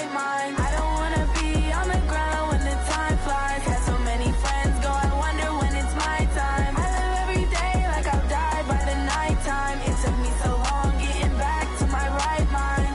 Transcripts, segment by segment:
right mind. I don't wanna be on the ground when the time flies. Had so many friends go, I wonder when it's my time. I live every day like I'll die by the nighttime. It took me so long getting back to my right mind.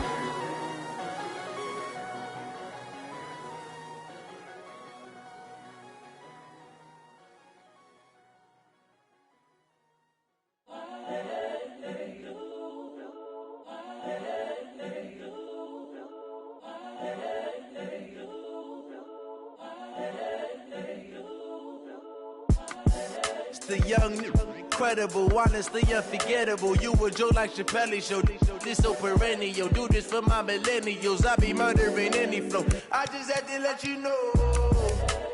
The young, incredible, honestly unforgettable. You a joke like Chappelle Show. This so perennial. Do this for my millennials. I be murdering any flow. I just had to let you know.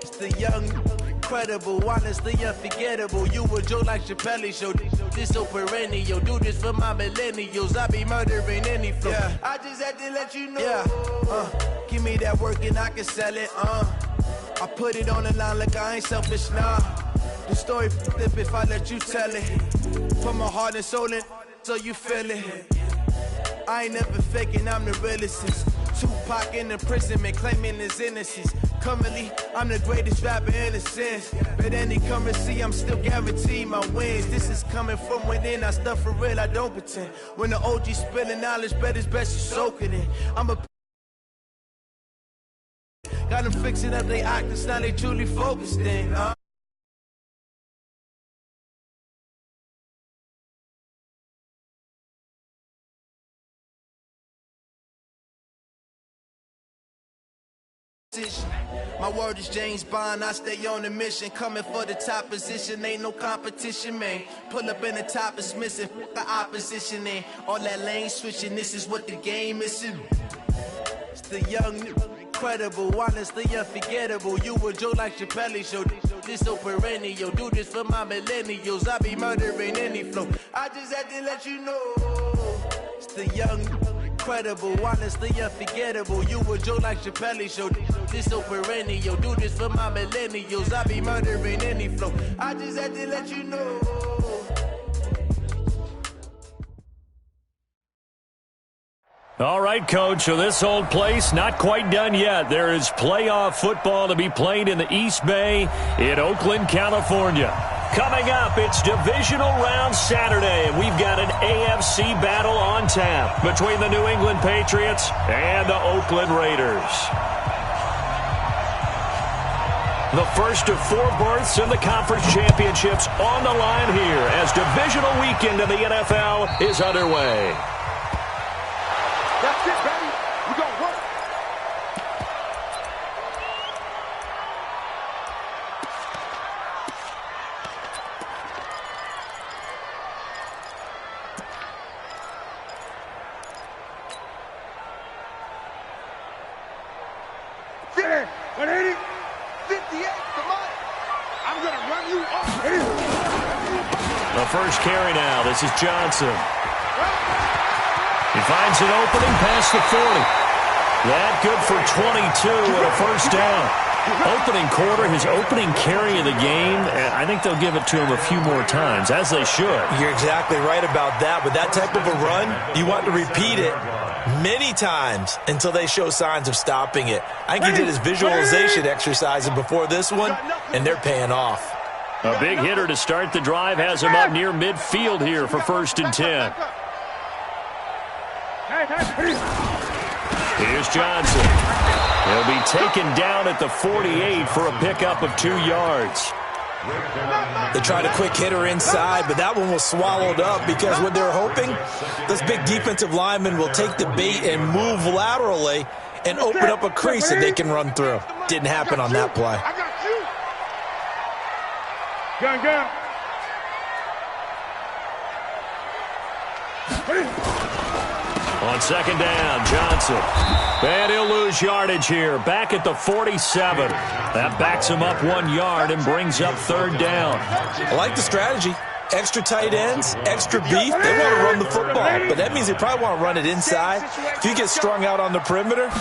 It's the young, incredible, honestly unforgettable. You a joke like Chappelle Show. This so perennial. Do this for my millennials. I be murdering any flow. Yeah. I just had to let you know. Yeah. Give me that work and I can sell it. I put it on the line like I ain't selfish, nah. The story flip if I let you tell it. Put my heart and soul in so you feel it. I ain't never faking, I'm the realest since Tupac in imprisonment, claiming his innocence. Currently, I'm the greatest rapper in a sense. But any currency, I'm still guaranteed my wins. This is coming from within, I stuff for real, I don't pretend. When the OG spilling knowledge, bet it's best you soak it in. Got them fixing up they actors, now they truly focused in. My word is James Bond, I stay on a mission. Coming for the top position, ain't no competition, man. Pull up in the top is missing, the opposition in. All that lane switching, this is what the game is. It's the young, incredible, honestly unforgettable. You a joke like Chappelle Show. This so perennial. Do this for my millennials. I be murdering any flow. I just had to let you know. It's the young, incredible, honestly unforgettable. You a joke like Chappelle Show. This so perennial. Do this for my millennials. I be murdering any flow. I just had to let you know. All right, Coach, so this old place not quite done yet. There is playoff football to be played in the East Bay in Oakland, California. Coming up, it's divisional round Saturday, and we've got an AFC battle on tap between the New England Patriots and the Oakland Raiders. The first of 4 berths in the conference championships on the line here as divisional weekend in the NFL is underway. That's it, baby. We're going to work. There, 180, 58, come on. I'm going to run you off. The first carry now. This is Johnson. He finds an opening past the 40. That good for 22 and a first down. Opening quarter, his opening carry of the game, and I think they'll give it to him a few more times, as they should. You're exactly right about that. With that type of a run, you want to repeat it many times until they show signs of stopping it. I think he did his visualization exercises before this one, and they're paying off. A big hitter to start the drive has him up near midfield here for 1st and 10. Here's Johnson. He'll be taken down at the 48 for a pickup of 2 yards. They tried a quick hitter inside, but that one was swallowed up because what they're hoping, this big defensive lineman will take the bait and move laterally and open up a crease that they can run through. Didn't happen on that play. I got you. Gun. On 2nd down, Johnson. And he'll lose yardage here. Back at the 47. That backs him up 1 yard and brings up 3rd down. I like the strategy. Extra tight ends, extra beef. They want to run the football, but that means they probably want to run it inside. If you get strung out on the perimeter,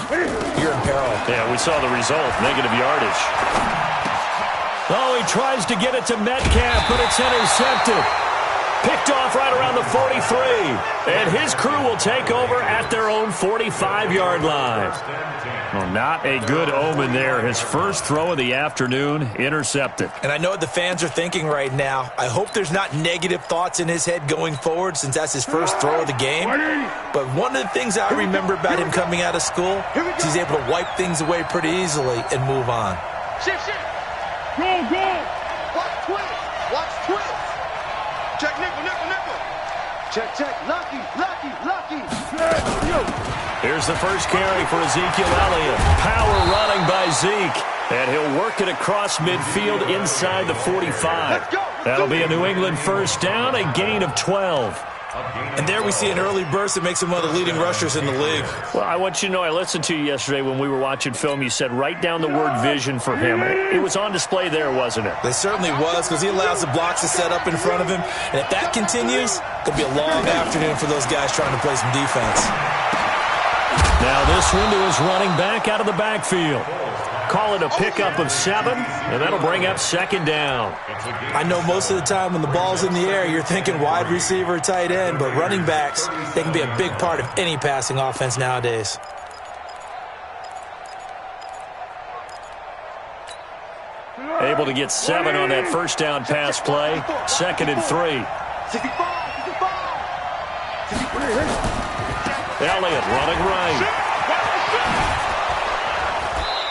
you're in peril. Yeah, we saw the result, negative yardage. Oh, he tries to get it to Metcalf, but it's intercepted. Picked off right around the 43. And his crew will take over at their own 45-yard line. Well, not a good omen there. His first throw of the afternoon intercepted. And I know what the fans are thinking right now. I hope there's not negative thoughts in his head going forward since that's his first throw of the game. But one of the things I remember about him coming out of school is he's able to wipe things away pretty easily and move on. Shift. Go. Watch twist. Check nickel. Check. Lucky. Here's the first carry for Ezekiel Elliott. Power running by Zeke. And he'll work it across midfield inside the 45. That'll be a New England first down, a gain of 12. And there we see an early burst that makes him one of the leading rushers in the league. Well, I want you to know, I listened to you yesterday when we were watching film. You said write down the word vision for him. It was on display there, wasn't it? It certainly was, because he allows the blocks to set up in front of him. And if that continues, it'll be a long afternoon for those guys trying to play some defense. Now this one to his running back out of the backfield. Call it a pickup of 7, and that'll bring up second down. I know most of the time when the ball's in the air, you're thinking wide receiver, tight end, but running backs, they can be a big part of any passing offense nowadays. Able to get 7 on that first down pass play. 2nd and 3. Elliott running right.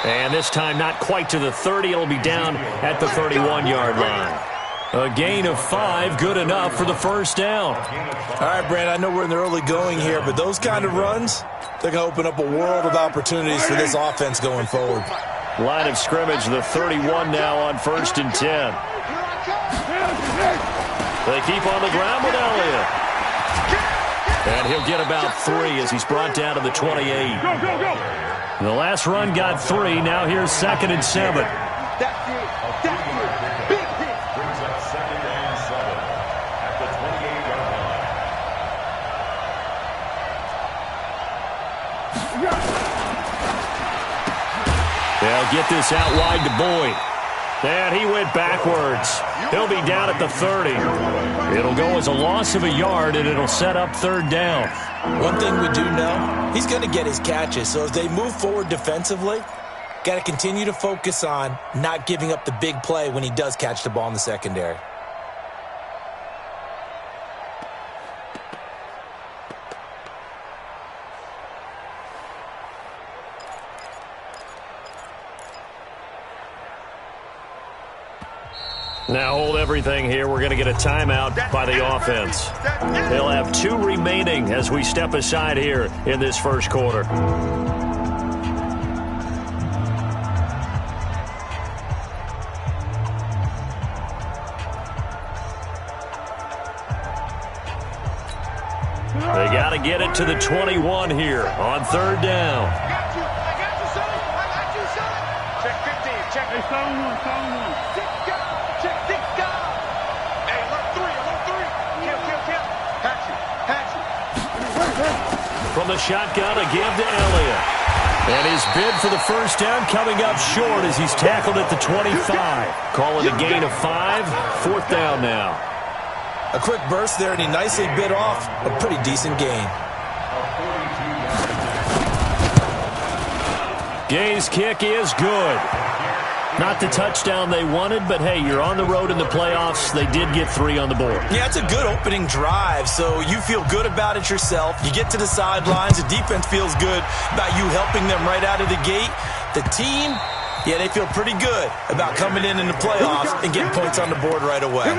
And this time not quite to the 30. It'll be down at the 31-yard line. A gain of 5, good enough for the first down. All right, Brand, I know we're in the early going here, but those kind of runs, they're going to open up a world of opportunities for this offense going forward. Line of scrimmage, the 31 now on 1st and 10. They keep on the ground with Elliott. And he'll get about 3 as he's brought down to the 28. The last run got 3. Now here's 2nd and 7. That's it. Big hit. Brings up 2nd and 7 at the 28-yard line. They'll get this out wide to Boyd. And he went backwards. He'll be down at the 30. It'll go as a loss of a yard, and it'll set up 3rd down. One thing we do know, he's going to get his catches. So as they move forward defensively, got to continue to focus on not giving up the big play when he does catch the ball in the secondary. Now hold everything here. We're going to get a timeout by the offense. They'll have 2 remaining as we step aside here in this first quarter. They got to get it to the 21 here on 3rd down. I got you, son. Check 15. Check. Hey, someone. Check 6 guys. Hey, alert 3. Kill. Patch it. From the shotgun, a give to Elliott. And his bid for the first down coming up short as he's tackled at the 25. Call it a gain of 5. 4th down now. A quick burst there, and he nicely bit off a pretty decent gain. Gay's kick is good. Not the touchdown they wanted, but hey, you're on the road in the playoffs. They did get 3 on the board. Yeah, it's a good opening drive, so you feel good about it yourself. You get to the sidelines. The defense feels good about you helping them right out of the gate. The team, yeah, they feel pretty good about coming in the playoffs and getting points on the board right away.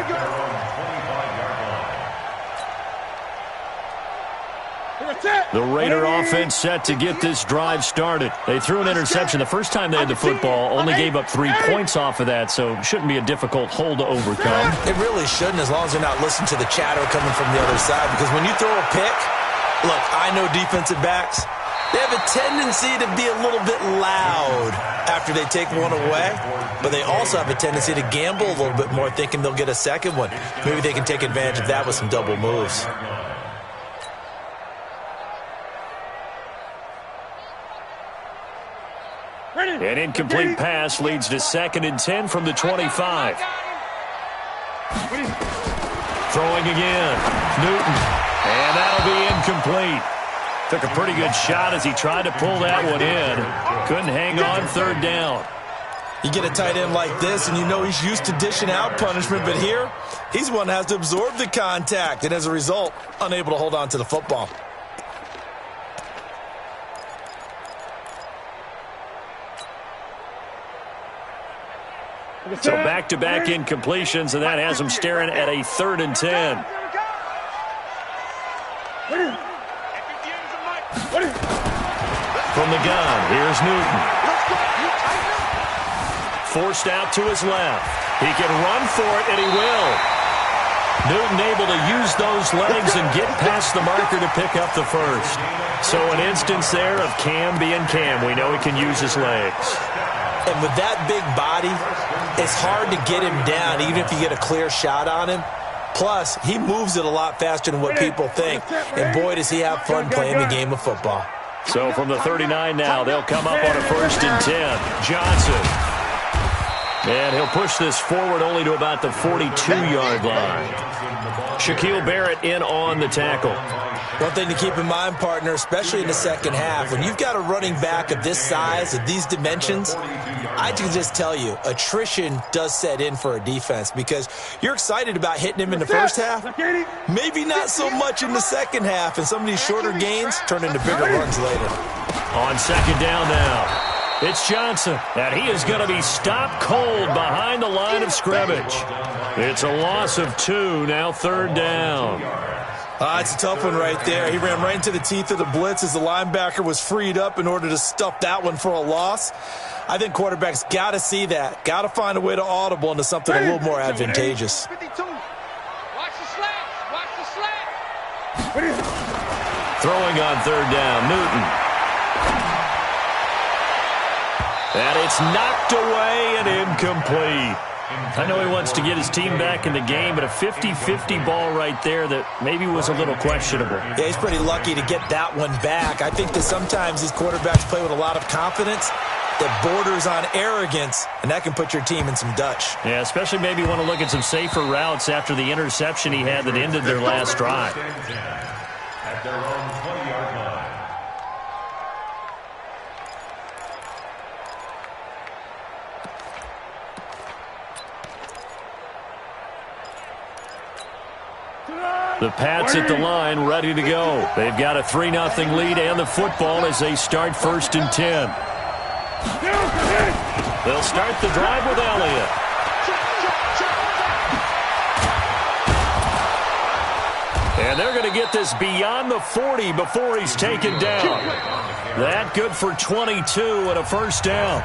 The Raider offense set to get this drive started. They threw an interception the first time they had the football, only gave up 3 points off of that, so it shouldn't be a difficult hole to overcome. It really shouldn't, as long as they're not listening to the chatter coming from the other side, because when you throw a pick, look, I know defensive backs, they have a tendency to be a little bit loud after they take one away, but they also have a tendency to gamble a little bit more, thinking they'll get a second one. Maybe they can take advantage of that with some double moves. An incomplete pass leads to 2nd and 10 from the 25. Throwing again. Newton. And that'll be incomplete. Took a pretty good shot as he tried to pull that one in. Couldn't hang on third down. You get a tight end like this, and you know he's used to dishing out punishment, but here, he's one that has to absorb the contact, and as a result, unable to hold on to the football. So back-to-back incompletions, and that has him staring at a 3rd and 10. From the gun, here's Newton. Forced out to his left. He can run for it, and he will. Newton able to use those legs and get past the marker to pick up the first. So an instance there of Cam being Cam. We know he can use his legs. And with that big body, it's hard to get him down, even if you get a clear shot on him. Plus, he moves it a lot faster than what people think. And boy, does he have fun playing the game of football. So from the 39 now, they'll come up on a 1st and 10. Johnson. And he'll push this forward only to about the 42-yard line. Shaquille Barrett in on the tackle. One thing to keep in mind, partner, especially in the second half, when you've got a running back of this size, of these dimensions, I can just tell you, attrition does set in for a defense because you're excited about hitting him in the first half. Maybe not so much in the second half, and some of these shorter gains turn into bigger runs later. On 2nd down now, it's Johnson, and he is going to be stopped cold behind the line of scrimmage. It's a loss of 2, now 3rd down. It's a tough one right there. He ran right into the teeth of the blitz as the linebacker was freed up in order to stuff that one for a loss. I think quarterbacks got to see that. Got to find a way to audible into something a little more advantageous. 52. Watch the slant. Watch the slant. Throwing on 3rd down, Newton. And it's knocked away and incomplete. I know he wants to get his team back in the game, but a 50-50 ball right there that maybe was a little questionable. Yeah, he's pretty lucky to get that one back. I think that sometimes these quarterbacks play with a lot of confidence that borders on arrogance, and that can put your team in some Dutch. Yeah, especially maybe want to look at some safer routes after the interception he had that ended their last drive. At their own 20-yard line. The Pats at the line, ready to go. They've got a 3-0 lead and the football as they start 1st and 10. They'll start the drive with Elliott. And they're going to get this beyond the 40 before he's taken down. That good for 22 and a 1st down.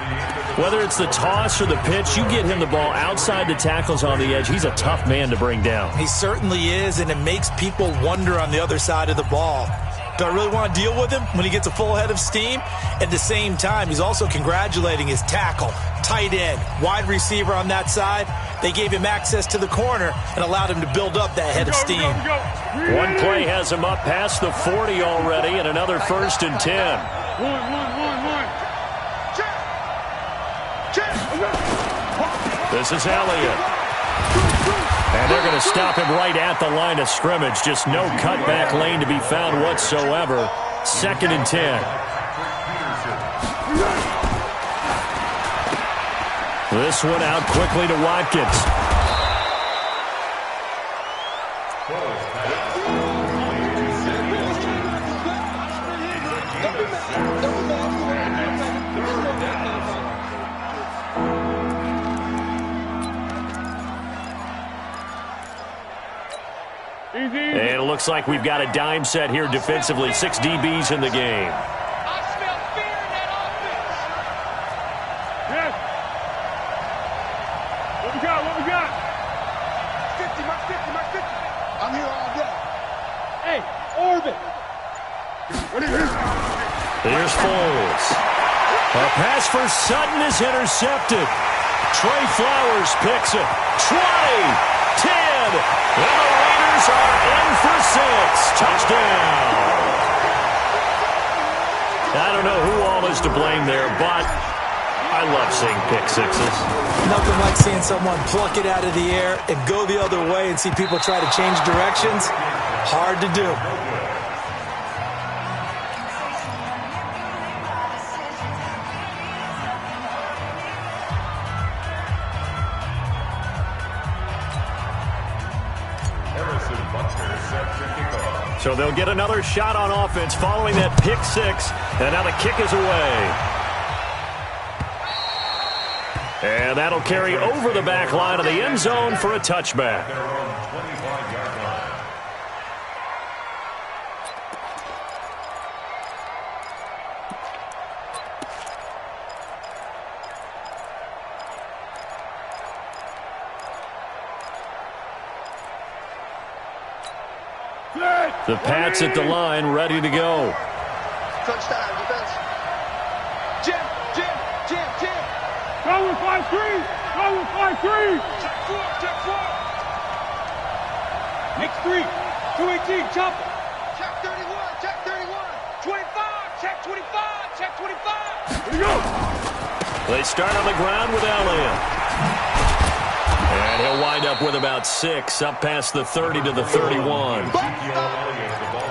Whether it's the toss or the pitch, you get him the ball outside the tackles on the edge. He's a tough man to bring down. He certainly is, and it makes people wonder on the other side of the ball. Do I really want to deal with him when he gets a full head of steam? At the same time, he's also congratulating his tackle, tight end, wide receiver on that side. They gave him access to the corner and allowed him to build up that head of steam. One play has him up past the 40 already, and another 1st and 10. This is Elliott. And they're going to stop him right at the line of scrimmage. Just no cutback lane to be found whatsoever. 2nd and 10. This one out quickly to Watkins. And it looks like we've got a dime set here defensively. 6 DBs in the game. I smell fear in that offense. Yes. What we got? What we got? 50, mark 50, mark 50. I'm here all day. Hey, orbit. Here's Foles. A pass for Sutton is intercepted. Trey Flowers picks it. 20, 10, and the Raiders are in for 6. Touchdown. I don't know who all is to blame there, but I love seeing pick sixes. Nothing like seeing someone pluck it out of the air and go the other way and see people try to change directions. Hard to do. So they'll get another shot on offense following that pick six. And now the kick is away. And that'll carry over the back line of the end zone for a touchback. The Pats at the line, ready to go. Touchdown, defense. Jim. Go with 5-3. Check 4. Next 3. 218, chop. Check 31. 25. Check 25. Here we go. They start on the ground with Elliott. And he'll wind up with about 6, up past the 30 to the 31.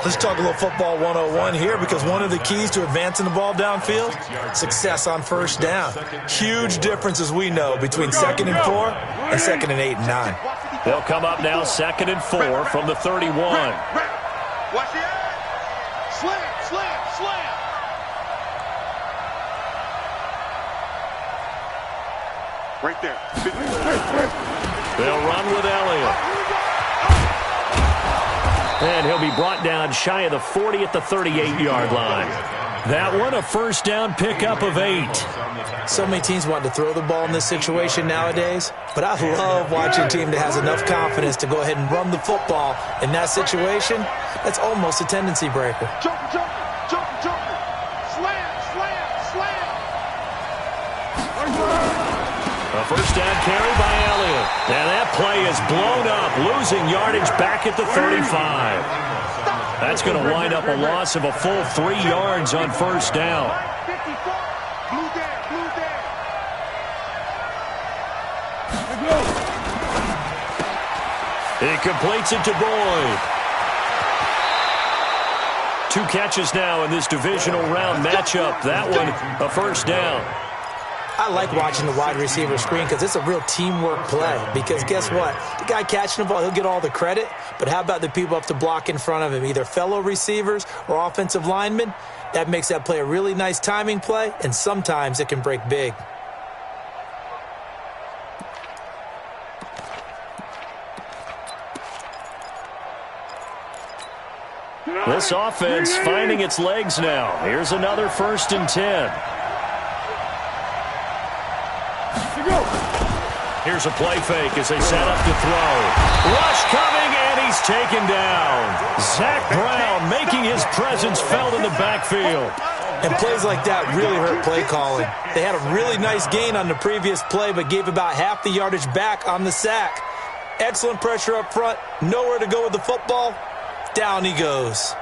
Let's talk a little football 101 here, because one of the keys to advancing the ball downfield, success on first down. Huge difference, as we know, between 2nd and 4 and 2nd and 8 and 9. They'll come up now 2nd and 4 from the 31. Watch the eye. Slam. Right there. They'll run with Elliott. And he'll be brought down shy of the 40 at the 38-yard line. That one, a first down pickup of 8. So many teams want to throw the ball in this situation nowadays, but I love watching a team that has enough confidence to go ahead and run the football. In that situation, that's almost a tendency breaker. Jumper. Slam. A first down carry by Elliott. And that play is blown up, losing yardage back at the 35. That's going to wind up a loss of a full 3 yards on first down. Blue there. He completes it to Boyd. 2 catches now in this divisional round matchup. That one, a first down. I like watching the wide receiver screen because it's a real teamwork play. Because guess what? The guy catching the ball, he'll get all the credit. But how about the people up to block in front of him, either fellow receivers or offensive linemen? That makes that play a really nice timing play, and sometimes it can break big. This offense finding its legs now. Here's another 1st and 10. Here's a play fake as they set up to throw. Rush coming, and he's taken down. Zach Brown making his presence felt in the backfield. And plays like that really hurt play calling. They had a really nice gain on the previous play, but gave about half the yardage back on the sack. Excellent pressure up front. Nowhere to go with the football. Down he goes.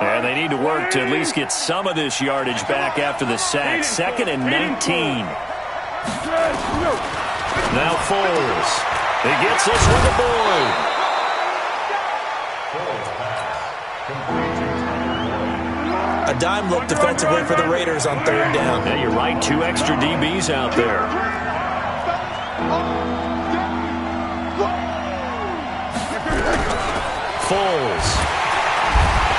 And they need to work to at least get some of this yardage back after the sack. 2nd and 19. Now Foles. He gets this one to Boyd. A dime look defensively for the Raiders on 3rd down. Yeah, you're right. 2 extra DBs out there. Foles.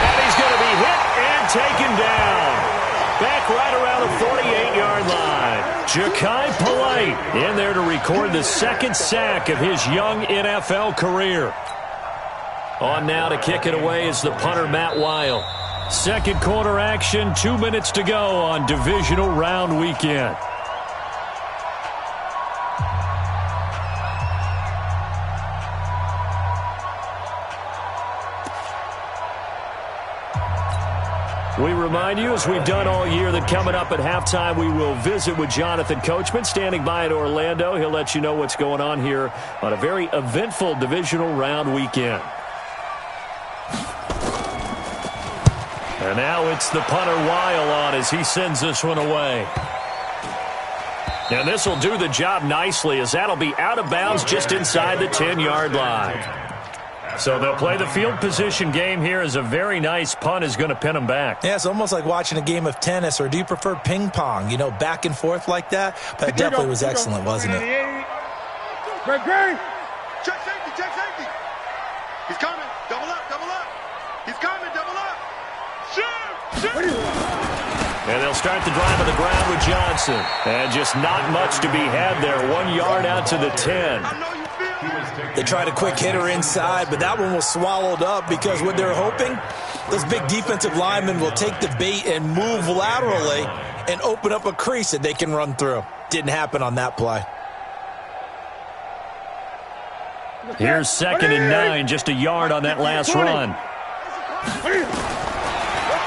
And he's going to be hit and taken down. Back right around the 48-yard line. Ja'Kai Polite in there to record the 2nd sack of his young NFL career. On now to kick it away is the punter, Matt Weil. 2nd quarter action, 2 minutes to go on divisional round weekend. We remind you, as we've done all year, that coming up at halftime, we will visit with Jonathan Coachman, standing by in Orlando. He'll let you know what's going on here on a very eventful divisional round weekend. And now it's the punter Weil on as he sends this one away. And this will do the job nicely as that'll be out of bounds just inside the 10-yard line. So they'll play the field position game here as a very nice punt is going to pin them back. Yeah, it's almost like watching a game of tennis, or do you prefer ping pong? You know, back and forth like that? That definitely was excellent, wasn't it? Greg. Check safety. He's coming. Double up. He's coming, double up. Shoot. And they'll start the drive on the ground with Johnson. And just not much to be had there. 1 yard out to the 10. They tried a quick hitter inside, but that one was swallowed up because what they're hoping, those big defensive linemen will take the bait and move laterally and open up a crease that they can run through. Didn't happen on that play. Here's 2nd and 9, just a yard on that last run.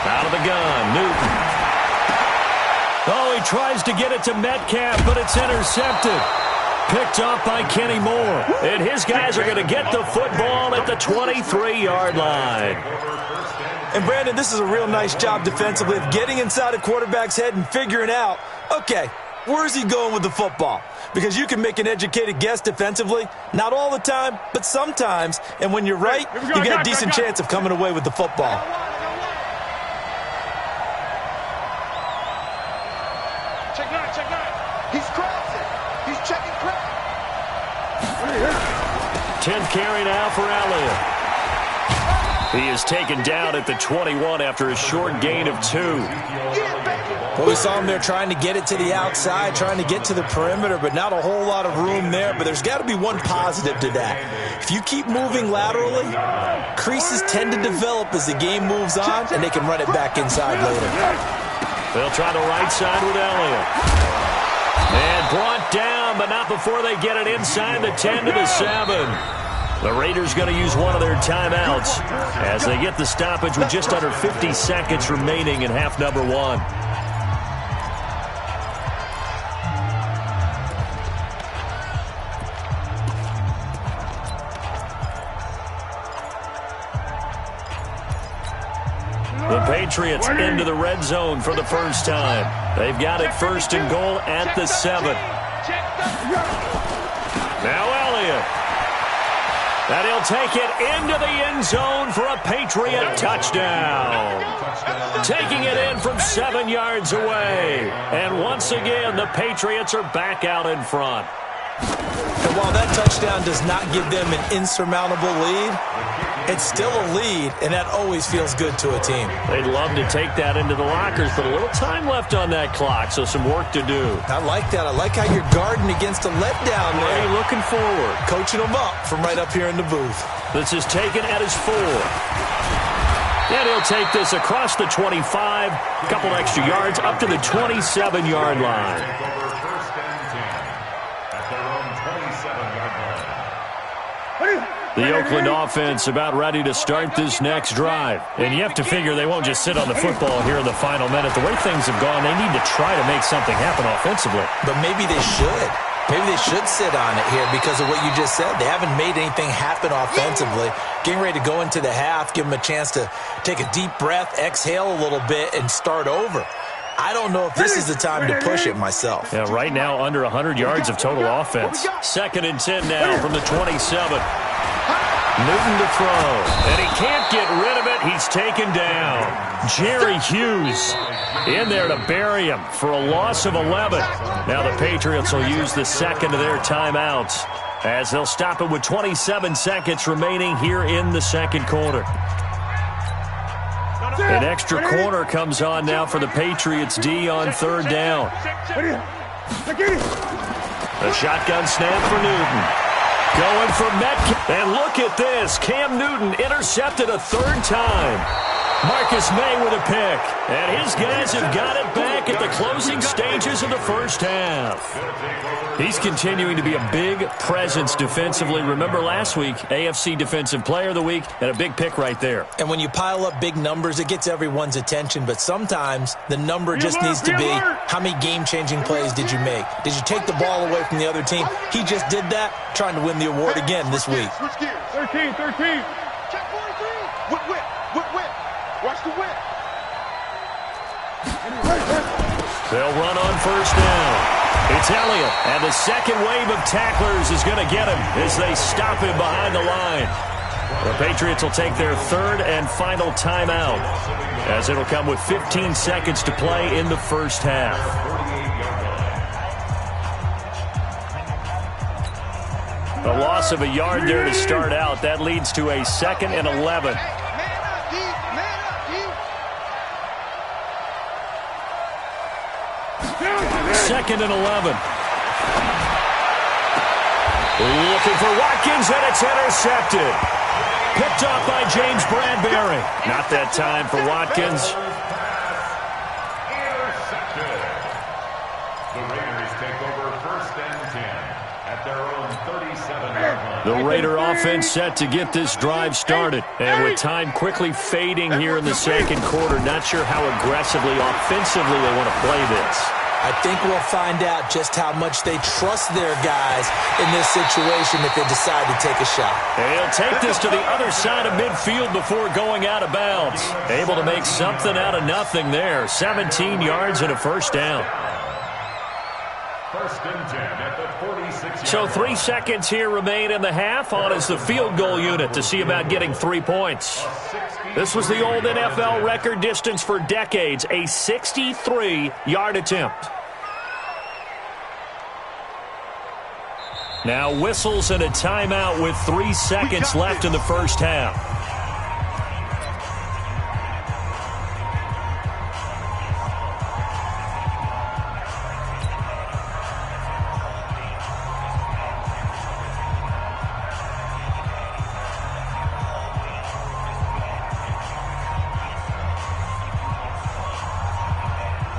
Out of the gun, Newton. Oh, he tries to get it to Metcalf, but it's intercepted. Picked off by Kenny Moore. And his guys are going to get the football at the 23-yard line. And, Brandon, this is a real nice job defensively of getting inside a quarterback's head and figuring out, okay, where's he going with the football? Because you can make an educated guess defensively. Not all the time, but sometimes. And when you're right, you got a decent chance of coming away with the football. Check nine. He's crossing. He's checking crack. 10th carry now for Elliott. He is taken down at the 21 after a short gain of 2. Well, we saw him there trying to get it to the outside, trying to get to the perimeter, but not a whole lot of room there. But there's got to be one positive to that. If you keep moving laterally, creases tend to develop as the game moves on, and they can run it back inside later. They'll try the right side with Elliott. And brought down, but not before they get it inside the 10 to the 7. The Raiders going to use one of their timeouts as they get the stoppage with just under 50 seconds remaining in half number 1. The Patriots into the red zone for the first time. They've got it 1st and goal at the 7. Now Elliott. And he'll take it into the end zone for a Patriot touchdown. Taking it in from 7 yards away. And once again, the Patriots are back out in front. And while that touchdown does not give them an insurmountable lead, it's still a lead, and that always feels good to a team. They'd love to take that into the lockers, but a little time left on that clock, so some work to do. I like that. I like how you're guarding against a letdown there. Are you looking forward? Coaching them up from right up here in the booth. This is taken at his 4. And he'll take this across the 25, a couple extra yards, up to the 27-yard line. The Oakland offense about ready to start this next drive. And you have to figure they won't just sit on the football here in the final minute. The way things have gone, they need to try to make something happen offensively. But maybe they should. Maybe they should sit on it here because of what you just said. They haven't made anything happen offensively. Getting ready to go into the half, give them a chance to take a deep breath, exhale a little bit, and start over. I don't know if this is the time to push it myself. Yeah, right now under 100 yards of total offense. 2nd and 10 now from the 27. Newton to throw, and he can't get rid of it. He's taken down. Jerry Hughes in there to bury him for a loss of 11. Now the Patriots will use the second of their timeouts as they'll stop it with 27 seconds remaining here in the second quarter. An extra corner comes on now for the Patriots D on 3rd down. A shotgun snap for Newton. Going for Metcalf. And look at this. Cam Newton intercepted a 3rd time. Marcus May with a pick. And his guys have got it back at the closing stages of the first half. He's continuing to be a big presence defensively. Remember last week, AFC Defensive Player of the Week, and a big pick right there. And when you pile up big numbers, it gets everyone's attention. But sometimes the number just needs to be, how many game-changing plays did you make? Did you take the ball away from the other team? He just did that, trying to win the award again this week. 13. Check 43. Whip. Watch the whip. They'll run on first down. It's Elliott, and the second wave of tacklers is going to get him as they stop him behind the line. The Patriots will take their third and final timeout, as it'll come with 15 seconds to play in the first half. A loss of a yard there to start out. That leads to a 2nd and 11. Second and 11. Looking for Watkins, and it's intercepted. Picked off by James Bradbury. Not that time for Watkins. Intercepted. The Raiders take over 1st and 10 at their own 37-yard line. The Raider offense set to get this drive started. And with time quickly fading here in the second quarter, not sure how aggressively, offensively they want to play this. I think we'll find out just how much they trust their guys in this situation if they decide to take a shot. He'll take this to the other side of midfield before going out of bounds. Able to make something out of nothing there. 17 yards and a first down. 1st and 10 at the 46-yard So 3 seconds here remain in the half. On is the field goal unit to see about getting 3 points. This was the old NFL record distance for decades, a 63-yard attempt. Now whistles and a timeout with 3 seconds left in the first half.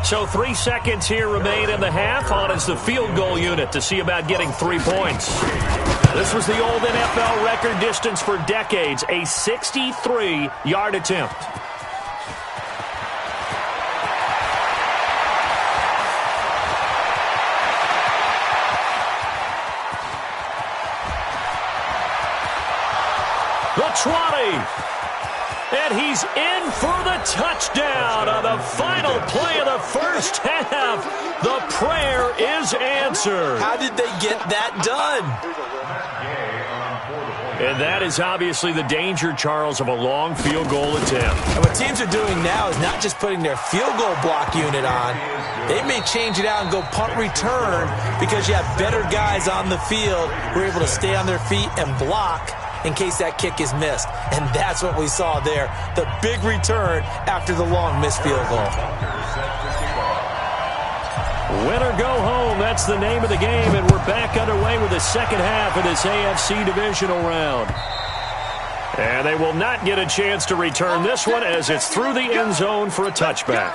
So 3 seconds here remain in the half. On is the field goal unit to see about getting 3 points. This was the old NFL record distance for decades, a 63-yard attempt. The 20. And he's in for the touchdown on the final play of the first half. The prayer is answered. How did they get that done? And that is obviously the danger, Charles, of a long field goal attempt. And what teams are doing now is not just putting their field goal block unit on. They may change it out and go punt return because you have better guys on the field who are able to stay on their feet and block in case that kick is missed. And that's what we saw there, the big return after the long missed field goal. Win or go home, that's the name of the game, and we're back underway with the second half of this AFC divisional round. And they will not get a chance to return this one as it's through the end zone for a touchback.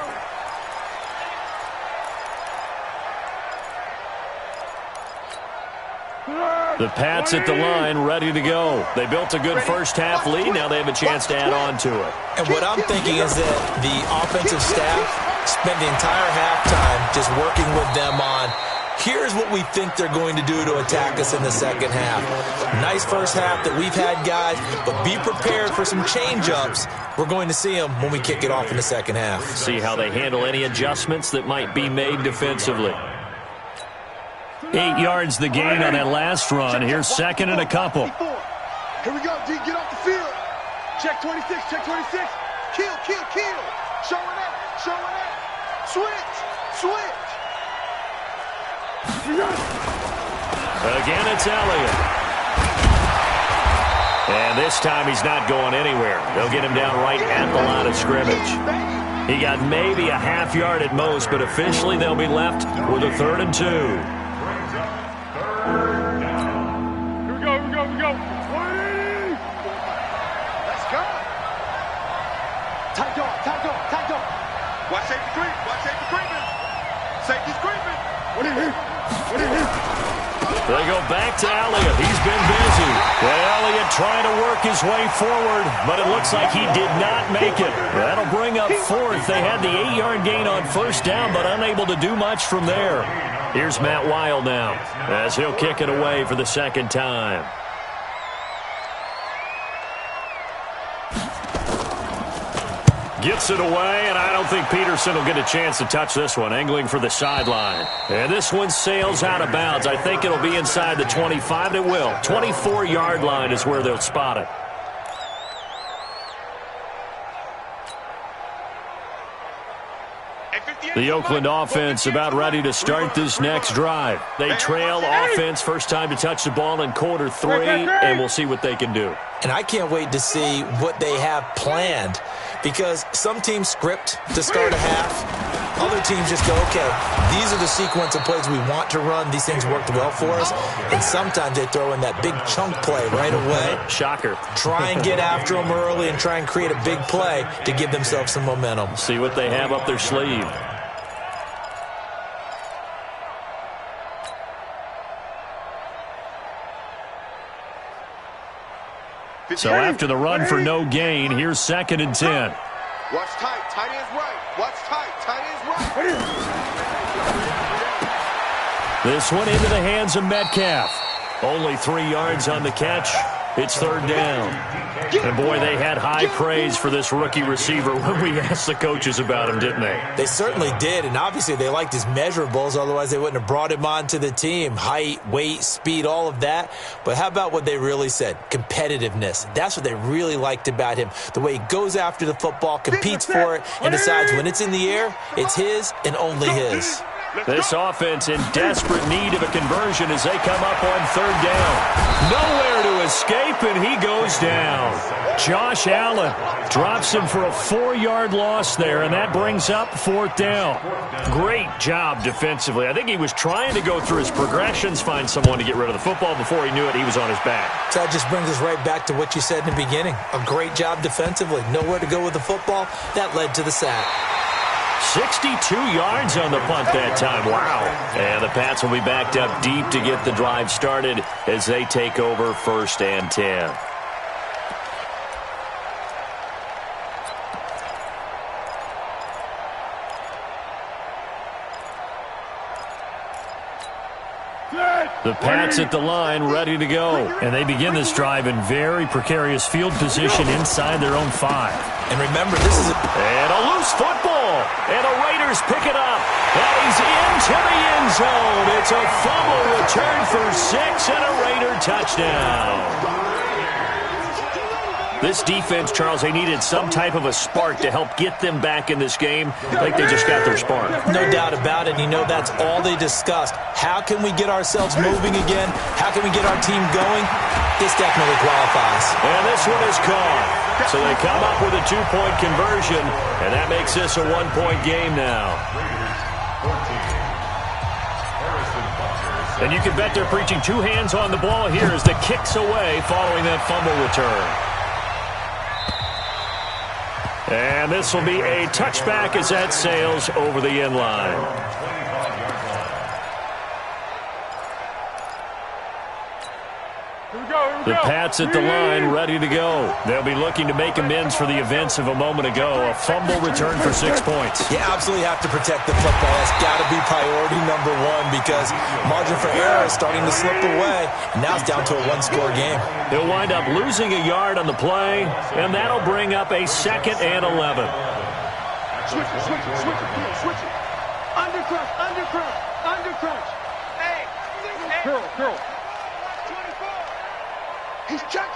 The Pats at the line, ready to go. They built a good first-half lead. Now they have a chance to add on to it. And what I'm thinking is that the offensive staff spent the entire halftime just working with them on, here's what we think they're going to do to attack us in the second half. Nice first half that we've had, guys, but be prepared for some change-ups. We're going to see them when we kick it off in the second half. See how they handle any adjustments that might be made defensively. 8 yards the gain on that last run. Here's second and a couple. Here we go, D. Get off the field. Check 26, check 26. Kill, kill, kill. Showing up, showing up. Switch, switch. Again, it's Elliott. And this time he's not going anywhere. They'll get him down right at the line of scrimmage. He got maybe a half yard at most, but officially they'll be left with a 3rd and 2. Watch safety creep. Watch safety creeping. Safety's creeping. What is he? What is he? They go back to Elliott. He's been busy. Well, Elliott trying to work his way forward, but it looks like he did not make it. That'll bring up 4th. They had the 8-yard gain on first down, but unable to do much from there. Here's Matt Weil now as he'll kick it away for the second time. Gets it away, and I don't think Peterson will get a chance to touch this one. Angling for the sideline. And this one sails out of bounds. I think it'll be inside the 25, and it will. 24-yard line is where they'll spot it. The Oakland offense about ready to start this next drive. They trail offense, first time to touch the ball in quarter 3, and we'll see what they can do. And I can't wait to see what they have planned, because some teams script to start a half. Other teams just go, okay, these are the sequence of plays we want to run. These things worked well for us. And sometimes they throw in that big chunk play right away. Shocker. Try and get after them early and try and create a big play to give themselves some momentum. See what they have up their sleeve. So after the run for no gain, here's 2nd and 10. Watch tight. Tight end's right. Watch tight. Tight end's right. This one into the hands of Metcalf. Only 3 yards on the catch. It's 3rd down. And, boy, they had high praise for this rookie receiver when we asked the coaches about him, didn't they? They certainly did, and obviously they liked his measurables. Otherwise, they wouldn't have brought him onto the team. Height, weight, speed, all of that. But how about what they really said? Competitiveness. That's what they really liked about him. The way he goes after the football, competes for it, and decides when it's in the air, it's his and only his. This offense in desperate need of a conversion as they come up on 3rd down. Nowhere to escape, and he goes down. Josh Allen drops him for a 4-yard loss there, and that brings up 4th down. Great job defensively. I think he was trying to go through his progressions, find someone to get rid of the football. Before he knew it, he was on his back. So that just brings us right back to what you said in the beginning. A great job defensively. Nowhere to go with the football. That led to the sack. 62 yards on the punt that time. Wow. And the Pats will be backed up deep to get the drive started as they take over 1st and 10. The Pats at the line, ready to go. And they begin this drive in very precarious field position inside their own 5. And remember, this is And a loose football. And the Raiders pick it up. And he's into the end zone. It's a fumble return for 6 and a Raider touchdown. This defense, Charles, they needed some type of a spark to help get them back in this game. I think they just got their spark. no doubt about it. You know, that's all they discussed. How can we get ourselves moving again? How can we get our team going? This definitely qualifies. And this one is caught. So they come up with a 2-point conversion, and that makes this a 1-point game now. And you can bet they're preaching 2 hands on the ball here as the kick's away following that fumble return. And this will be a touchback as that sails over the end line. The Pats at the line, ready to go. They'll be looking to make amends for the events of a moment ago. A fumble return for 6 points. You absolutely have to protect the football. That's got to be priority number 1 because margin for error is starting to slip away. And now it's down to a 1-score game. They'll wind up losing a yard on the play, and that'll bring up a 2nd and 11. Switch it. Under crunch. Hey. Curl. He's checking.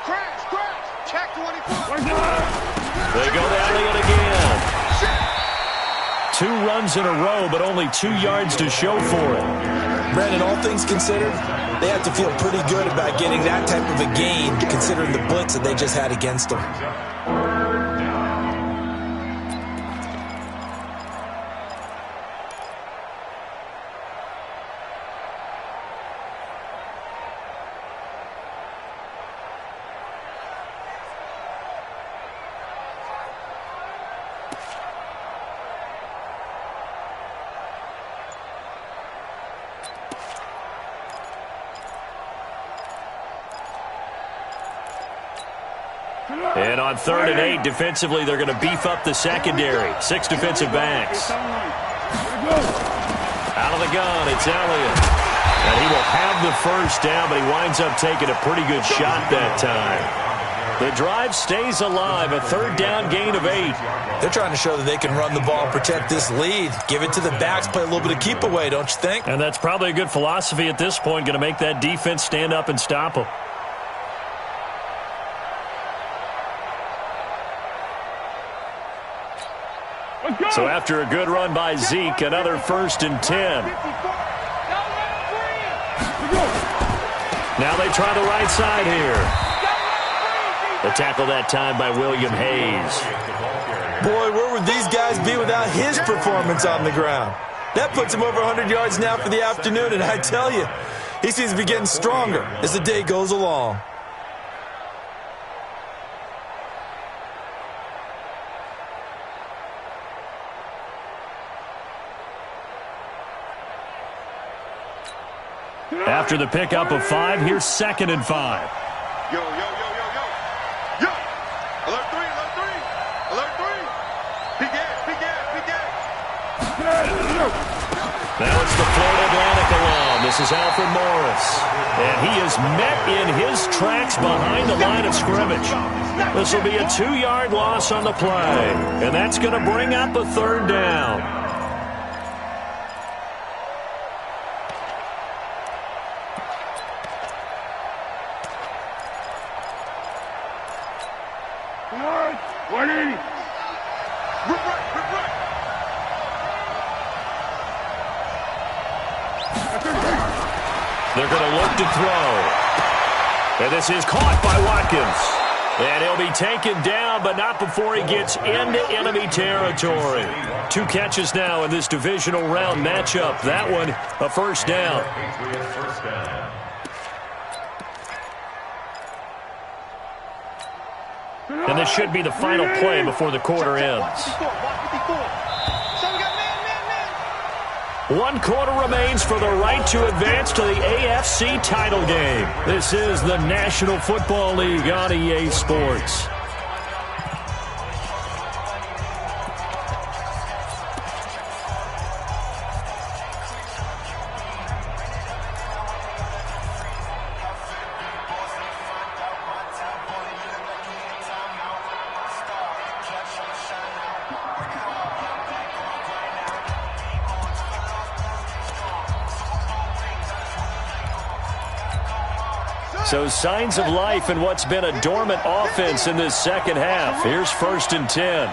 Crash. Check 24. They go down to it again. 2 runs in a row, but only 2 yards to show for it. Brandon, all things considered, they have to feel pretty good about getting that type of a gain considering the blitz that they just had against them. And on 3rd and 8, defensively, they're going to beef up the secondary. 6 defensive backs. Out of the gun, it's Elliott. And he will have the first down, but he winds up taking a pretty good shot that time. The drive stays alive, a third down gain of 8. They're trying to show that they can run the ball and protect this lead. Give it to the backs, play a little bit of keep away, don't you think? And that's probably a good philosophy at this point, going to make that defense stand up and stop them. So after a good run by Zeke, another 1st and 10. Now they try the right side here. The tackle that time by William Hayes. Boy, where would these guys be without his performance on the ground? That puts him over 100 yards now for the afternoon, and I tell you, he seems to be getting stronger as the day goes along. After the pickup of 5, here's 2nd and 5. Yo. Alert 3. Peek gas. Now it's the Florida Atlantic alum. This is Alfred Morris. And he is met in his tracks behind the line of scrimmage. This will be a 2-yard loss on the play. And that's going to bring up a 3rd down. They're going to look to throw. And this is caught by Watkins. And he'll be taken down, but not before he gets into enemy territory. 2 catches now in this divisional round matchup. That one, a 1st down. And this should be the final play before the quarter ends. 1 quarter remains for the right to advance to the AFC title game. This is the National Football League on EA Sports. So signs of life in what's been a dormant offense in this second half. Here's 1st and 10.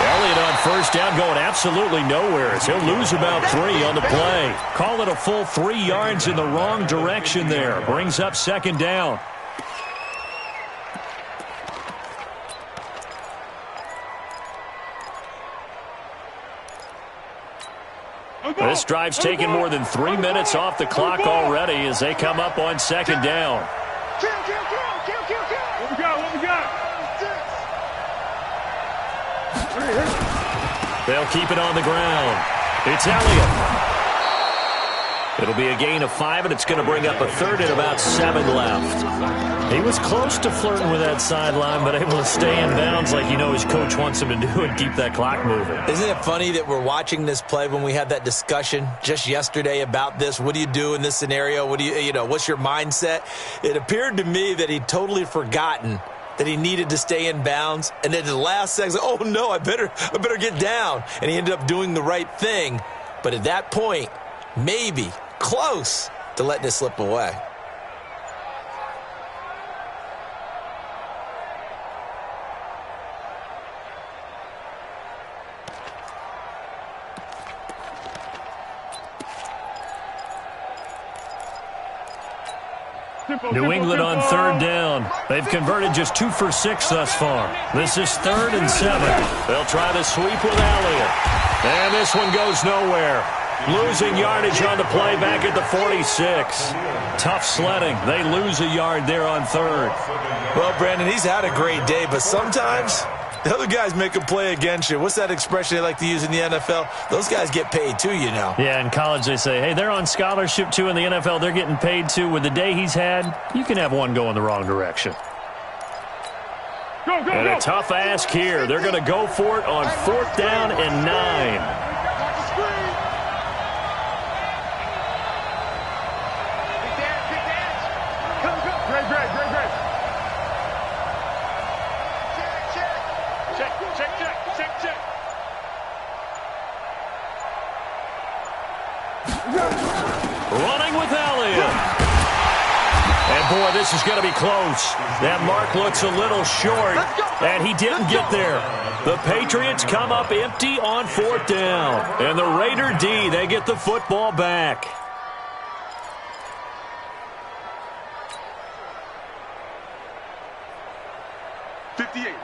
Elliott on 1st down going absolutely nowhere as he'll lose about 3 on the play. Call it a full 3 yards in the wrong direction there. Brings up 2nd down. This drive's taken more than 3 minutes off the clock already as they come up on 2nd down. Kill. What we got? They'll keep it on the ground. It's Elliott. It'll be a gain of 5, and it's going to bring up a 3rd and about 7 left. He was close to flirting with that sideline, but able to stay in bounds like his coach wants him to do and keep that clock moving. Isn't it funny that we're watching this play when we had that discussion just yesterday about this? What do you do in this scenario? What do what's your mindset? It appeared to me that he'd totally forgotten that he needed to stay in bounds, and then at the last second, oh no, I better get down. And he ended up doing the right thing. But at that point, maybe close to letting it slip away. New England on 3rd down. They've converted just 2 for 6 thus far. This is 3rd and 7. They'll try the sweep with Elliott. And this one goes nowhere. Losing yardage on the play back at the 46. Tough sledding. They lose a yard there on 3rd. Well, Brandon, he's had a great day, but sometimes the other guys make a play against you. What's that expression they like to use in the NFL? Those guys get paid too, Yeah, in college they say, hey, they're on scholarship too. In the NFL, they're getting paid too. With the day he's had, you can have one go in the wrong direction. And a tough ask here. They're going to go for it on 4th down and 9. Running with Elliott. And, boy, this is going to be close. That mark looks a little short, and he didn't get there. The Patriots come up empty on 4th down. And the Raider D, they get the football back.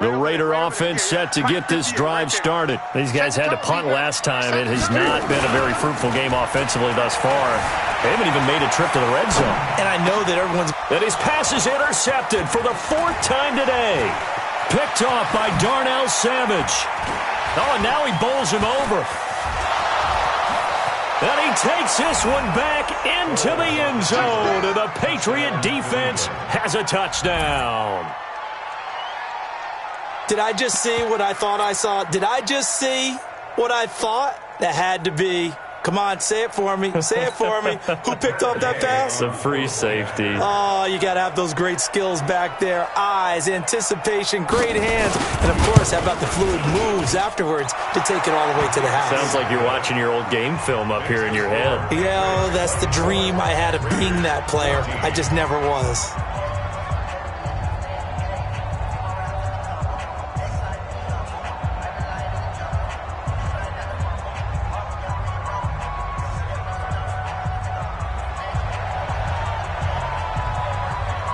The Raider offense set to get this drive started. These guys had to punt last time. It has not been a very fruitful game offensively thus far. They haven't even made a trip to the red zone. And I know that everyone's... And his pass is intercepted for the 4th time today. Picked off by Darnell Savage. Oh, and now he bowls him over. And he takes this one back into the end zone. And the Patriot defense has a touchdown. Did I just see what I thought I saw? Did I just see what I thought? That had to be. Come on, say it for me. Say it for me. Who picked up that pass? The free safety. Oh, you got to have those great skills back there. Eyes, anticipation, great hands. And, of course, how about the fluid moves afterwards to take it all the way to the house? Sounds like you're watching your old game film up here in your head. Yeah, that's the dream I had of being that player. I just never was.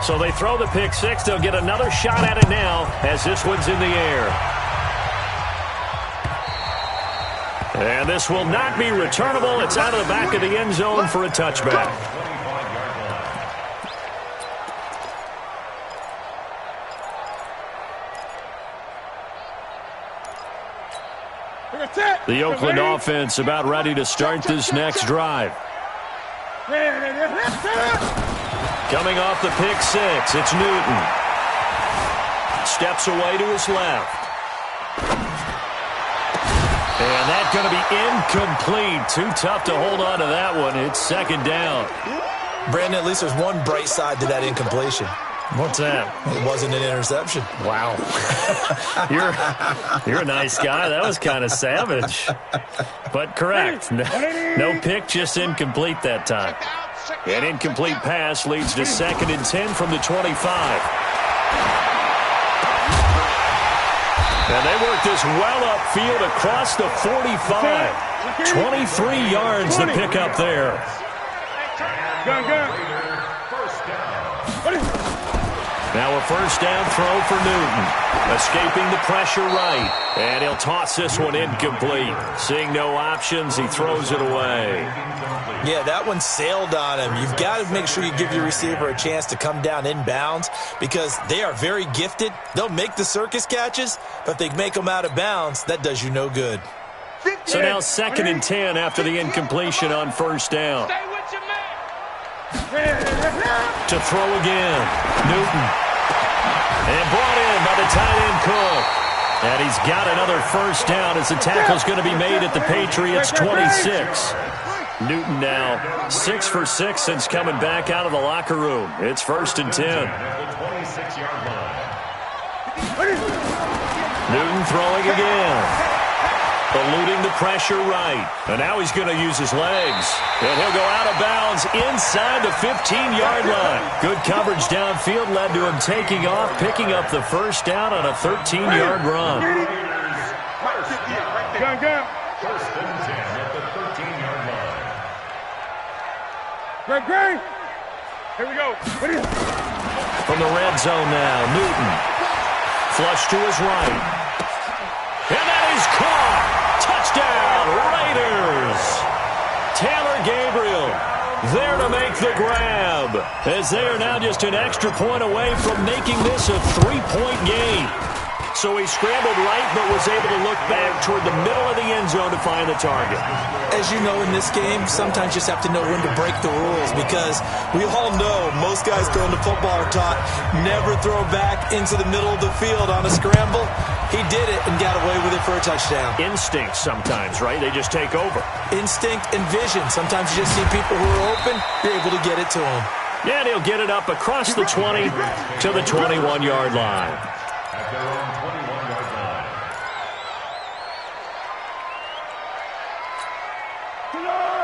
So they throw the pick six. They'll get another shot at it now as this one's in the air. And this will not be returnable. It's out of the back of the end zone for a touchback. The Oakland offense about ready to start this next drive. Coming off the pick six, it's Newton. Steps away to his left. And that's going to be incomplete. Too tough to hold on to that one. It's 2nd down. Brandon, at least there's one bright side to that incompletion. What's that? It wasn't an interception. Wow. You're a nice guy. That was kind of savage. But correct. No pick, just incomplete that time. An incomplete pass leads to 2nd and 10 from the 25. And they work this well upfield across the 45. 23 yards to pick up there. Now a 1st down throw for Newton. Escaping the pressure right. And he'll toss this one incomplete. Seeing no options, he throws it away. Yeah, that one sailed on him. You've got to make sure you give your receiver a chance to come down inbounds because they are very gifted. They'll make the circus catches, but if they make them out of bounds, that does you no good. So now 2nd and 10 after the incompletion on 1st down. To throw again. Newton. And brought in by the tight end Cook. And he's got another 1st down as the tackle's going to be made at the Patriots' 26. Newton now 6 for 6 since coming back out of the locker room. It's 1st and 10. Newton throwing again. Eluding the pressure right. And now he's going to use his legs. And he'll go out of bounds inside the 15-yard line. Good coverage downfield led to him taking off, picking up the 1st down on a 13-yard run. 1st and 10 at the 13-yard line. Greg, here we go. From the red zone now, Newton. Flush to his right. And that is caught. Touchdown, Raiders. Taylor Gabriel there to make the grab as they are now just an extra point away from making this a 3-point game. So he scrambled right, but was able to look back toward the middle of the end zone to find the target. As you know, in this game, sometimes you just have to know when to break the rules, because we all know most guys throwing the football are taught never throw back into the middle of the field on a scramble. He did it and got away with it for a touchdown. Instinct sometimes, right? They just take over. Instinct and vision. Sometimes you just see people who are open, you're able to get it to them. Yeah, and he'll get it up across the 20 to the 21-yard line. At their own 21-yard line.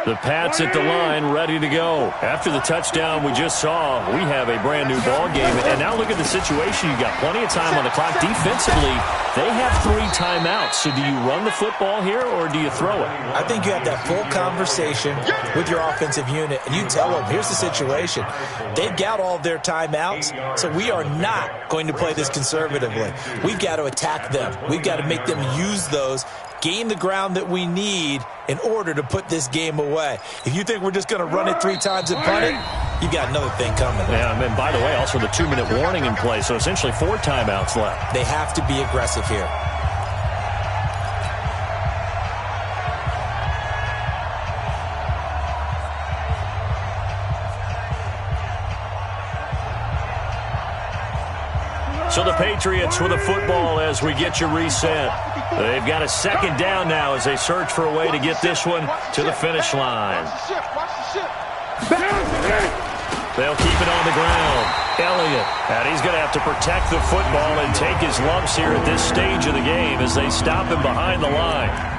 The Pats at the line, ready to go. After the touchdown we just saw, we have a brand-new ball game. And now look at the situation. You got plenty of time on the clock. Defensively, they have 3 timeouts. So do you run the football here, or do you throw it? I think you have that full conversation with your offensive unit, and you tell them, here's the situation. They've got all of their timeouts, so we are not going to play this conservatively. We've got to attack them. We've got to make them use those, gain the ground that we need in order to put this game away. If you think we're just going to run it 3 times and punt it, you've got another thing coming. Yeah, and by the way, also the 2-minute warning in play, so essentially 4 timeouts left. They have to be aggressive here. So the Patriots with a football as we get you reset. They've got a second down now as they search for a way to get this one to the finish line. They'll keep it on the ground. Elliott, and he's going to have to protect the football and take his lumps here at this stage of the game as they stop him behind the line.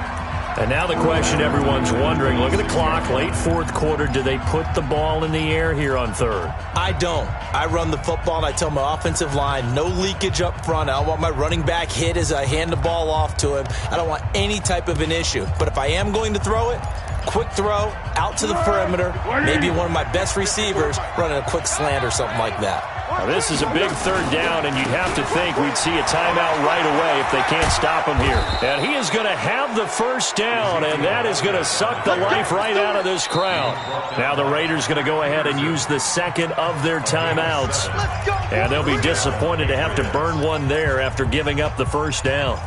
And now the question everyone's wondering, look at the clock, late 4th quarter, do they put the ball in the air here on 3rd? I don't. I run the football, and I tell my offensive line, no leakage up front. I don't want my running back hit as I hand the ball off to him. I don't want any type of an issue. But if I am going to throw it, quick throw, out to the perimeter, maybe one of my best receivers running a quick slant or something like that. Now this is a big 3rd down, and you'd have to think we'd see a timeout right away if they can't stop him here. And he is going to have the 1st down, and that is going to suck the life right out of this crowd. Now the Raiders going to go ahead and use the 2nd of their timeouts. And they'll be disappointed to have to burn one there after giving up the 1st down.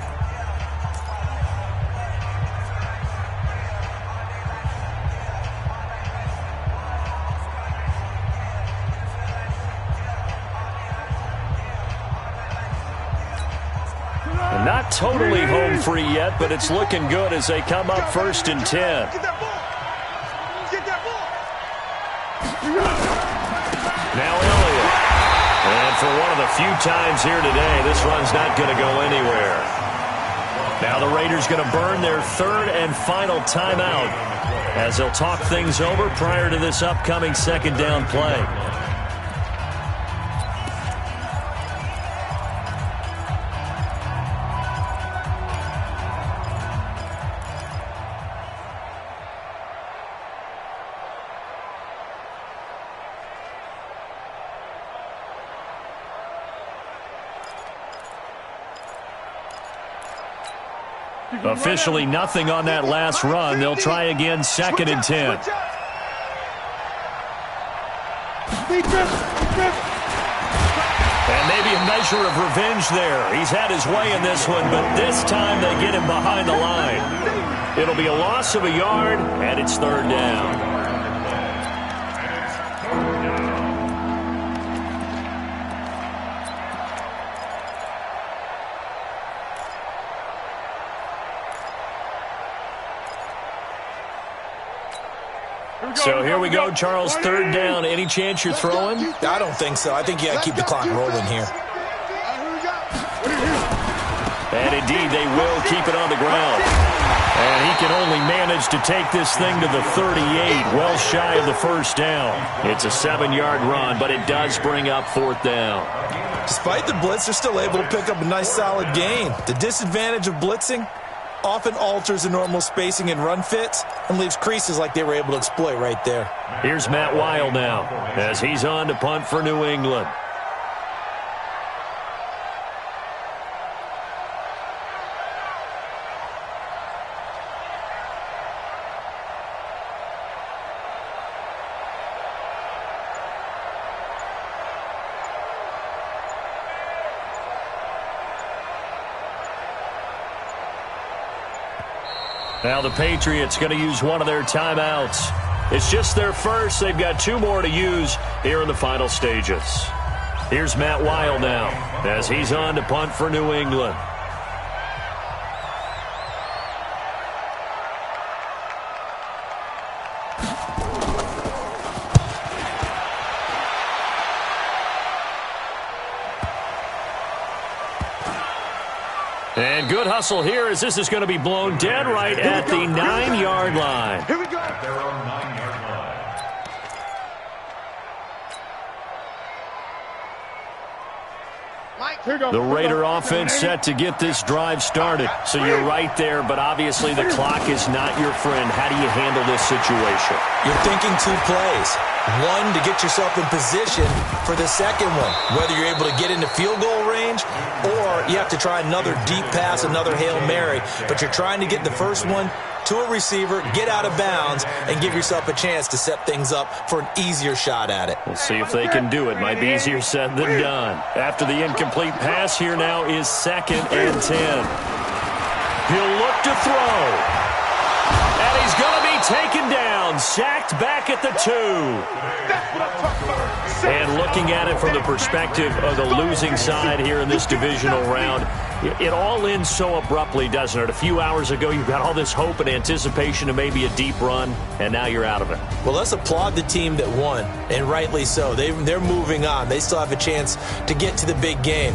Not totally home free yet, but it's looking good as they come up 1st and 10. Now Elliott. And for one of the few times here today, this run's not going to go anywhere. Now the Raiders going to burn their 3rd and final timeout as they'll talk things over prior to this upcoming 2nd down play. Officially nothing on that last run. They'll try again 2nd and 10. And maybe a measure of revenge there. He's had his way in this one, but this time they get him behind the line. It'll be a loss of a yard, and it's 3rd down. So here we go, Charles, 3rd down. Any chance you're throwing? I don't think so. I think you got to keep the clock rolling here. And indeed, they will keep it on the ground. And he can only manage to take this thing to the 38, well shy of the 1st down. It's a 7-yard run, but it does bring up 4th down. Despite the blitz, they're still able to pick up a nice solid gain. The disadvantage of blitzing often alters the normal spacing and run fits and leaves creases like they were able to exploit right there. Here's Matt Weil now as he's on to punt for New England. Now the Patriots going to use one of their timeouts. It's just their first. They've got 2 more to use here in the final stages. Here's Matt Weil now as he's on to punt for New England. And good hustle here as this is going to be blown dead right at the 9-yard line. Here we go. At their own 9-yard line. The Raider offense set to get this drive started. So you're right there, but obviously the clock is not your friend. How do you handle this situation? You're thinking 2 plays. One, to get yourself in position for the second one, whether you're able to get into field goal range or you have to try another deep pass, another Hail Mary, but you're trying to get the first one to a receiver, get out of bounds, and give yourself a chance to set things up for an easier shot at it. We'll see if they can do it. Might be easier said than done. After the incomplete pass, here now is 2nd and 10. He'll look to throw. And he's going to be taken down, sacked back at the 2. And looking at it from the perspective of the losing side here in this divisional round, it all ends so abruptly, doesn't it? A few hours ago, you've got all this hope and anticipation of maybe a deep run, and now you're out of it. Well, let's applaud the team that won, and rightly so. They're moving on. They still have a chance to get to the big game.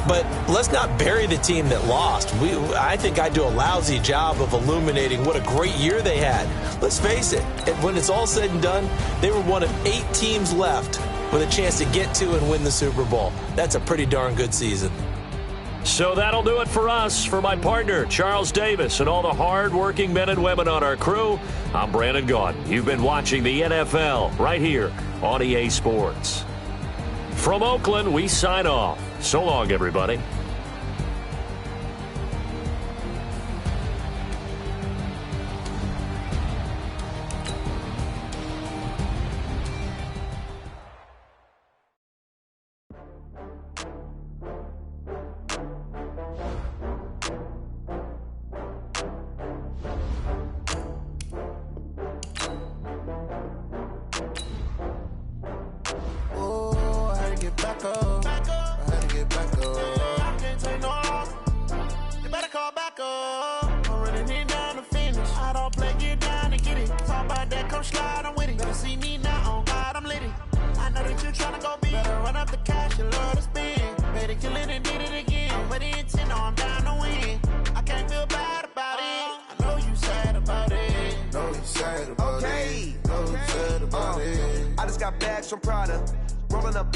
But let's not bury the team that lost. I think I do a lousy job of illuminating what a great year they had. Let's face it, when it's all said and done, they were one of 8 teams left with a chance to get to and win the Super Bowl. That's a pretty darn good season. So that'll do it for us. For my partner, Charles Davis, and all the hard-working men and women on our crew, I'm Brandon Gaudin. You've been watching the NFL right here on EA Sports. From Oakland, we sign off. So long, everybody. From Prada, rolling up.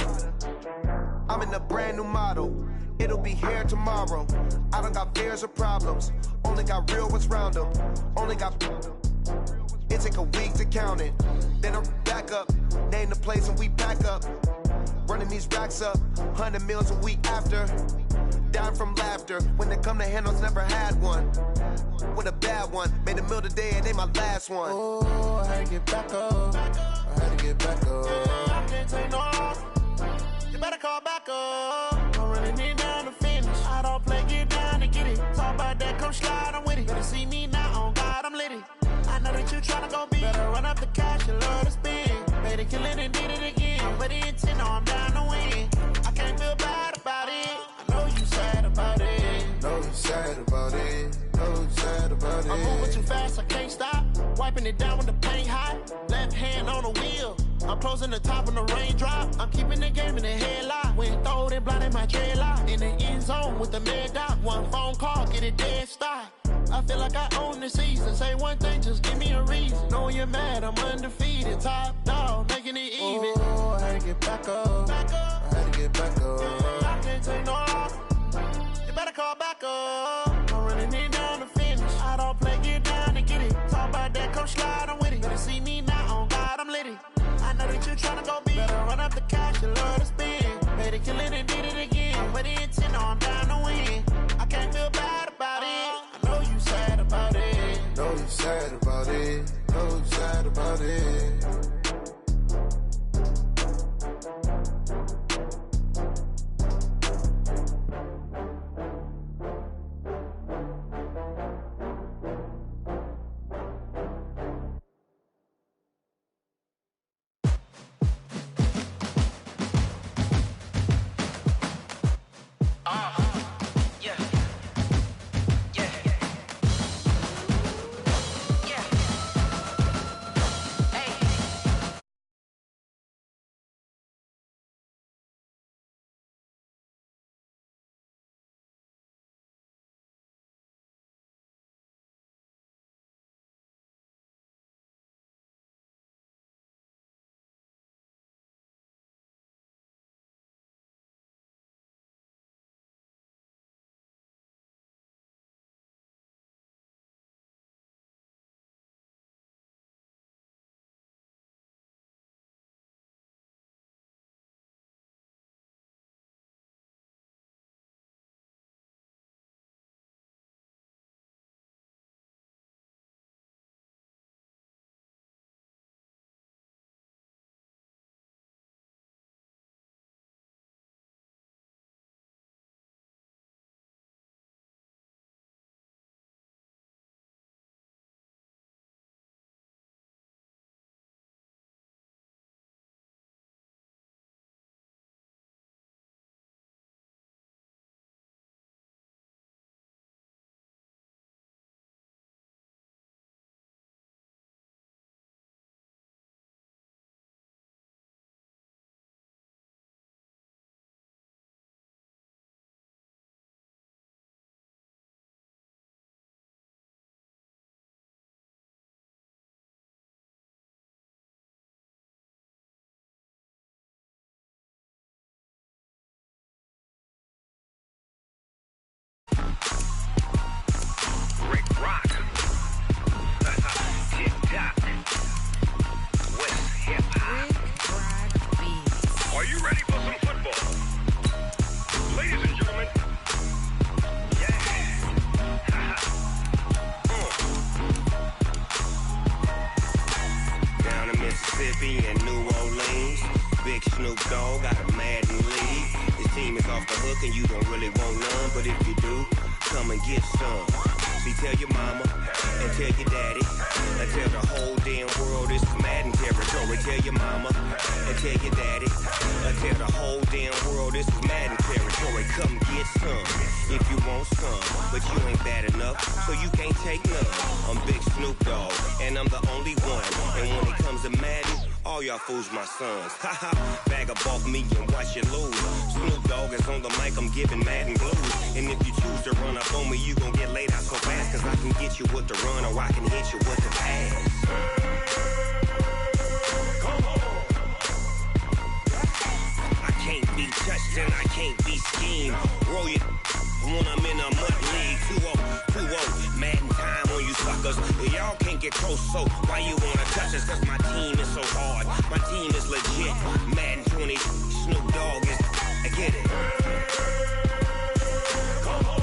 I'm in a brand new model. It'll be here tomorrow. I don't got fears or problems. Only got real ones round them. Only got. It take a week to count it. Then I'm back up. Name the place and we pack up. Running these racks up. 100 meals a week after. Down from laughter. When they come to handles, never had one. With a bad one. Made a meal today and they my last one. Oh, I had to get back up. I had to get back up. I can't take no off. You better call back up. I'm running it down to finish. I don't play, get down to get it. Talk about that, come slide, I'm with it. Better see me now, on God, I'm litty. I know that you tryna go big. Better run up the cash, you love to spend. Better kill it and did it again. But the intent, no, I'm down to win. I can't feel bad about it. I know you sad about it. Know you sad about it. Know you sad about it. I'm moving too fast, I can't stop. Wiping it down when the paint hot. Left hand on the wheel. I'm closing the top when the raindrop. I'm keeping the game in the headlock. When throw it, blinding my dreadlock. In the end zone with the mad dot. One phone call, get it dead stop. I feel like I own the season. Say one thing, just give me a reason. Knowing you're mad, I'm undefeated. Top dog, making it even. Oh, I had to get back up. I had to get back up. I can't take no off. You better call back up. I'm running it down to finish. I don't play, get down to get it. Talk about that, come slide, I'm with it. Better see me now, on God, I'm litty. I know that you tryna go big. Better run up the cash, you love to spend. Better kill it and did it again. But the intent, no, I'm down to win. I can't feel bad about it. I know you sad about it. Know you sad about it. Know you sad about it. Mississippi and New Orleans. Big Snoop Dogg got a Madden league. His team is off the hook and you don't really want none, but if you do, come and get some. See, tell your mama and tell your daddy and tell the whole damn world this is Madden territory. Tell your mama and tell your daddy and tell the whole damn world this is Madden territory. Come get some if you want some, but you ain't bad enough, so you can't take none. I'm Big Snoop Dogg and I'm the only one, and when it comes to Madden, all y'all fools my sons. Haha, bag up off me and watch you lose. Snoop Dogg is on the mic, I'm giving Madden blues. And if you choose to run up on me, you gon' get laid out so fast, cause I can get you with the run or I can hit you with the pass. Come on. I can't be touched and I can't be schemed. Roll you when I'm in a mud league. 2-0, Madden time on you suckers. Y'all can't get close, so why you wanna touch us? Cause my team is so hard, my team is legit. Madden 20, Snoop Dogg is, I get it. Come on.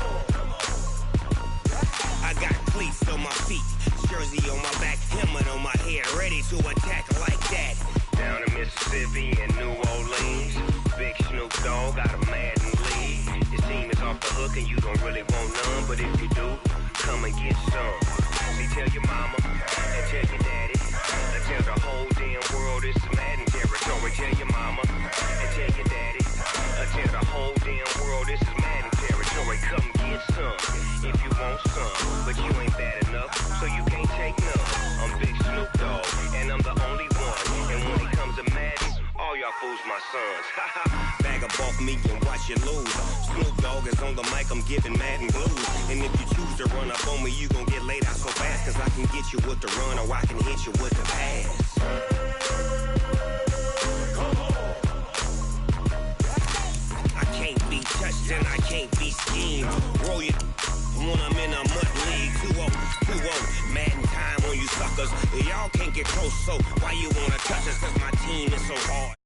I got cleats on my feet, jersey on my back, helmet on my head, ready to attack like that. Down in Mississippi and New Orleans, Big Snoop Dogg got a Madden league. His team is off the hook and you don't really want none, but if you do, come and get some. See, tell your mama and tell your daddy and tell the whole damn world this is Madden territory. Tell your mama and tell your daddy and tell the whole damn world this is Madden territory. Come get some if you want some, but you ain't bad enough, so you can't take none. I'm Big Snoop Dogg and I'm the only one, and when it comes to Madden, all y'all fools my sons. Haha, bag up off me and watch you lose. Snoop Dogg is on the mic, I'm giving Madden blues. And if you choose to run up on me, you gon' get laid out so fast, cause I can get you with the run or I can hit you with the pass. Come on. I can't be touched and I can't be schemed. Roll you when I'm in a mud league. 2-0, Madden time on you suckers. Y'all can't get close, so why you wanna touch us? Cause my team is so hard.